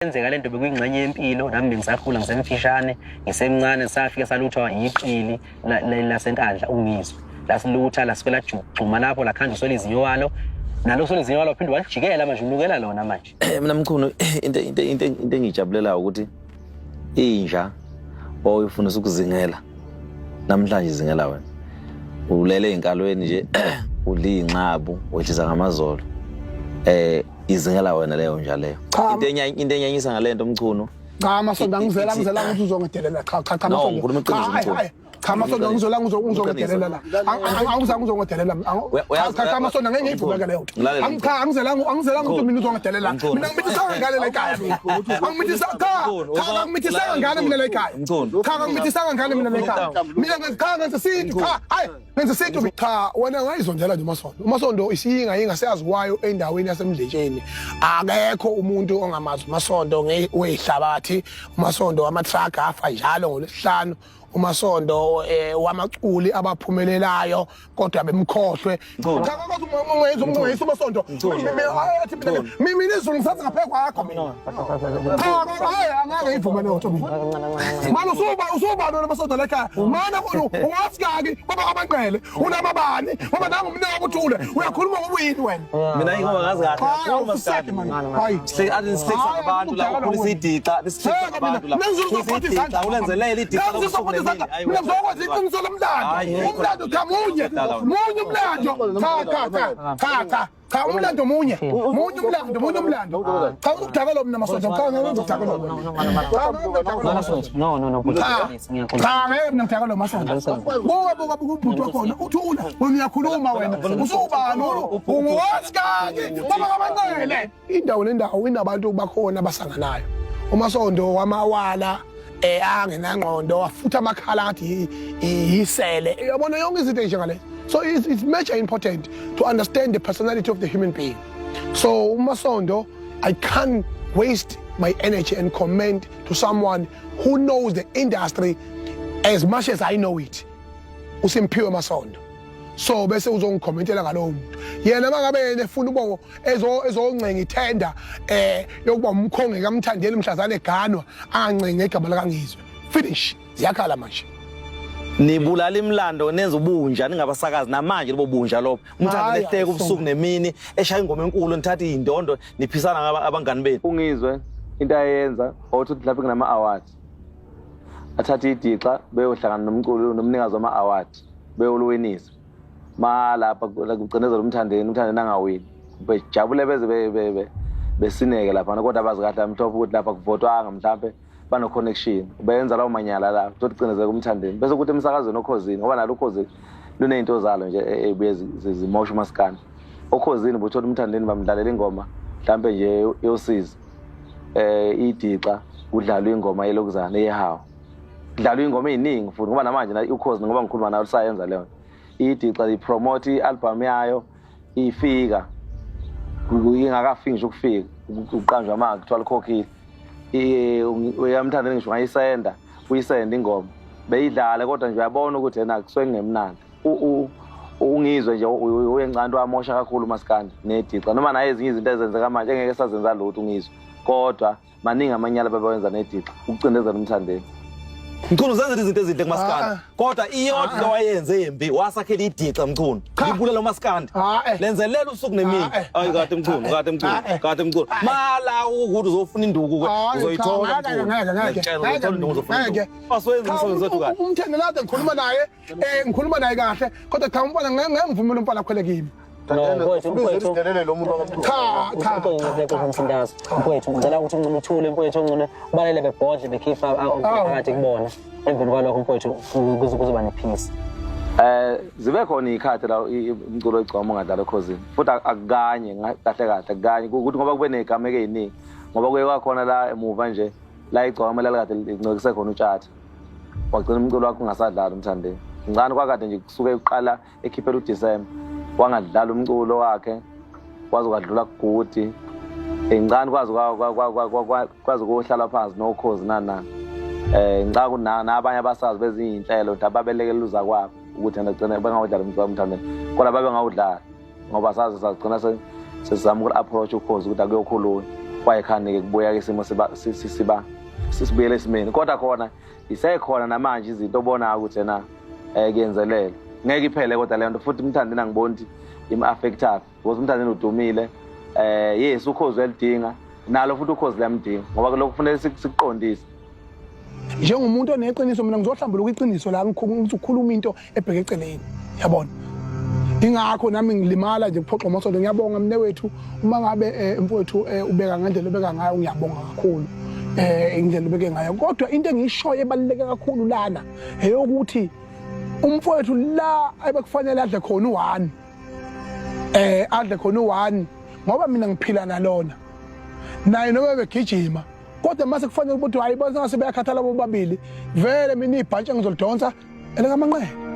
Kwenzeka lento bekuyingxenye yempilo nami bengisakhula ngisemfishane ngisemncane safika saluthwa iqili lasenkandla uNgizwe lasilutha lasifela juma lapho lakhanjiswa izinyowalo nalo solizinyowalo phinde walijikela manje unukela lona manje. Mina mkhulu into engijabulela ukuthi inja oyifuna ukuzingela namhlanje izingela wena ulele enkalweni nje udli inqabu wehlisa ngamazolo izingela wena leyo nja leyo into enyanyisa ngalento mchunu cha masonto ngizela ukuthi uzongedelela cha masonto cha masonto uzongedelela la angizange uzongedelela cha masonto ngeke ngivubeke leyo cha angizela ukuthi mina uzongedelela mina ngimithisa ngale la ekhaya angimithisa cha ngimithisa ngale mina la ekhaya cha ngimithisa ngale mina la ekhaya mina ngikhanga ngithi cha hayi ngenza isinto cha wena ngayizondela nje uMasondo isiyinga seyaziwayo endaweni yasemdletsheni akekho umuntu ongamazi uMasondo wehlabathi uMasondo wamatrack afa njalo ngolesihlanu uMasondo wamaculi abaphumelelayo kodwa bemkhohlwe cha ngakwazi uMasondo mina izulu ngisathi ngaphe kwakho mina hayi angeke ngivuma lento mina manje usuba lo Masondo la ekhaya mana ungasikaki baba abanqele unamabani ngoba nangu mina wabuthule uyakhuluma ngobuyini wena mina ingoba ngazi kahle uma sikade hayi six abantu la ukhulisa idiqa six abantu la ukhulisa ulenzelela idiqa mina ngizokwazi iqiniso lomlando umlando cha munye umlando cha umlando munye umlando cha ukudakela mina Masondo cha ngenza ukudakela no cha mina ngidakela Masondo buka ubhuti wakhona uthula wena uyakhuluma wena usubani ungowasikaki baba kabancele indawo inabantu bakhona basanganayo uMasondo wamawala angenangqondo wafutha amakhala athi yisele yabona yonke izinto njengale. So it's major important to understand the personality of the human being. So Masondo, I can't waste my energy and comment to someone who knows the industry as much as I know it. Usimpiwe Masondo. So bese uzongicommentela ngalowo muntu. Yena mangabe nefuna ubongo ezoncenga ithenda yokuba umkhongi kamthandeli mhlazane eganwa angancenge igama lakaNgizwe. Finish. Ziyakhala manje. Nibulala imlando nenza ubunja ningabasakazi namanje lobo bunja lobo umthandi lehleke ubusuku nemini eshaya ingoma enkulu nithatha indondo niphisana abangani benu uNgizwe into ayenza othi mhlawumbe kunama awards athatha idixa beyohlangana nomculo nomnikazi wama awards beyoluwenisa malapha kucinezela umthandeni angawini bejabule beze besineke lapha kodwa abazi kahle amhlophe ukuthi lapha kuvotwanga mhlawumbe bano connection ubenza lawo manyala la ukuthi cinezela umthandeni bese ukuthi emsakazweni okhosini ngoba nalo ukhosini lunento zalo nje ebuye zimosha umaskani okhosini buthola umthandeni bamdlalela ingoma mhlawumbe nje yosiza idixa kudlalwa ingoma yelokuzana eyehawo kudlalwa ingoma eziningi futhi ngoba namanje na ukhosi ngoba ngikhuluma nayo sayenza leyo idixa ipromote ialbum yayo ifika ingakafiki nje ukufika uqanjwa manje kuthiwa likhokhile uyamthandeni ngisho ngayisenda uyisenda ingoma beyidlala kodwa nje uyabona ukuthi yena kusuke ngemnandi uNgizwe nje uyencanto amosha kakhulu umaskandi nedixa noma naye ezinye izinto ezenzeka manje engeke sazenza lutho uNgizwe kodwa maningi amanyala bebenza nedixa ukucindezela umthandeni Mkhulu zenza izinto ezinhle kumaskandi kodwa iyodwa lo wayenze embi wasakhela idixa mkhulu ngibulala umaskandi lenzelela usuku nemini ayi kade mkhulu mala ukuthi uzofuna induku uzoyithola ngeke asoyenza umsebenzi wethu kahle umthende lade ngikhuluma naye kahle kodwa cha umbona ngeke ngivumele umfana akhwele kimi Mfowethu ngicela ukuthi unqumuthule mfowethu ongcone balele bebhodle bekhifa phakathi kubona emveni kwalokho mfowethu kuzoba nepeace zibe khona ikhathi la umculo wegcoma ongadlala ekhosini futhi akukanye kahle akukanye ukuthi ngoba kube negama eziningi ngoba kuye kwakhona la emuva nje la igcoma lalikade lincokise khona uTshatha wagcina umculo wakhe ungasadlala umthandeni ngicane kwakade nje kusuke uqala ekhiphela uDisemba wangadlala umculo wakhe kwazi ukadlula kugudi engicane kwazi ukuhlala phansi nokhozi nana ngicaka kunana abanye abasazi bezinhlelo ukuthi ababelekela uza kwabo ukuthi ngicene bengawudlala umthandeni kodwa babe ngawudlala ngoba sazi sagcina sesizama uku approach ukhozi ukuthi akuyokhuluma kwayikhani ke kubuya ke isimo sibuyele esimeni kodwa khona isekhona namanje izinto obona ukuthi na kuyenzelela ngeke iphele kodwa le nto futhi umthandeni angiboni ukuthi im-affectayo because umthandeni udumile yes ukhozi welidinga nalo futhi ukhozi lamdinga ngoba lokho kufanele sikuqondise njengomuntu oneqiniso mina ngizohlambula kwiqiniso la ngikhuluma into ebheke eceleni yabona ingakho nami ngilimala nje kuphoxa uMasondo ngiyabonga mnewethu uma ngabe mfowethu ubeka ngendlela obeka ngayo ngiyabonga kakhulu indlela obeke ngayo kodwa into engiyishoyo ebaluleke kakhulu lana eyokuthi umfowethu la ayebekufanele adle khona u1 adle khona u1 ngoba mina ngiphila nalona naye noma begijima kodwa mase kufanele ukuthi hayi base ngase bayakhathala bobabili vele mina ibhantshi engizolidonsa elekamanqele